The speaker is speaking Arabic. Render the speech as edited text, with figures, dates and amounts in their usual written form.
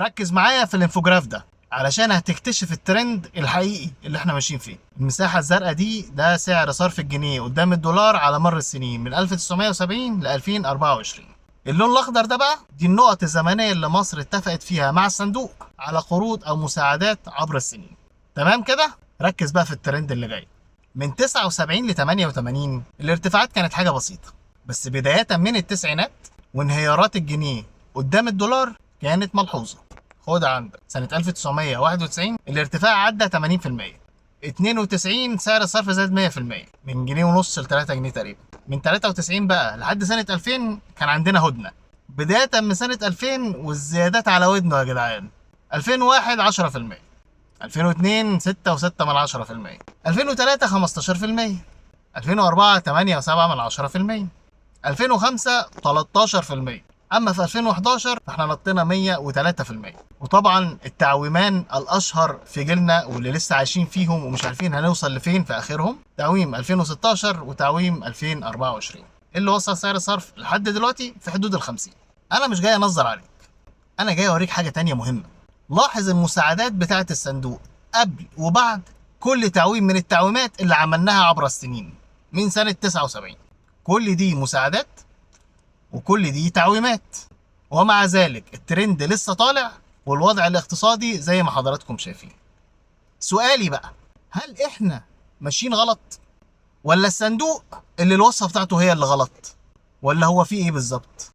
ركز معايا في الانفوجراف ده علشان هتكتشف الترند الحقيقي اللي احنا ماشيين فيه. المساحة الزرقاء دي ده سعر صرف الجنيه قدام الدولار على مر السنين من 1970 ل 2024. اللون الاخضر ده بقى دي النقط الزمنية اللي مصر اتفقت فيها مع الصندوق على قروض او مساعدات عبر السنين. تمام كده؟ ركز بقى في الترند اللي جاي. من 79 ل 88 الارتفاعات كانت حاجة بسيطة، بس بداية من التسعينات وانهيارات الجنيه قدام الدولار كانت ملحوظة. خد عندك سنة 1991 الارتفاع عدى 80%. 92 سعر الصرف زاد 100% من جنيه ونص ل 3 جنيه تقريبا. من 93 بقى لحد سنة 2000 كان عندنا هدنة. بداية من سنة 2000 والزيادات على ودنه يا جدعان. 2001 10%، 2002 6.6%، 2003 15%، 2004 8.7%، 2005 13%. اما في 2011 احنا نطينا 103%. وطبعا التعويمان الاشهر في جيلنا واللي لسه عايشين فيهم ومش عارفين هنوصل لفين في اخرهم تعويم 2016 وتعويم 2024 اللي وصل سعر الصرف لحد دلوقتي في حدود ال50. انا مش جاي انظر عليك، انا جاي اوريك حاجه تانية مهمه. لاحظ المساعدات بتاعه الصندوق قبل وبعد كل تعويم من التعويمات اللي عملناها عبر السنين من سنه 79. كل دي مساعدات وكل دي تعويمات، ومع ذلك الترند لسه طالع والوضع الاقتصادي زي ما حضراتكم شايفين. سؤالي بقى، هل احنا ماشيين غلط ولا الصندوق اللي الوصفة بتاعته هي اللي غلط، ولا هو فيه ايه بالظبط؟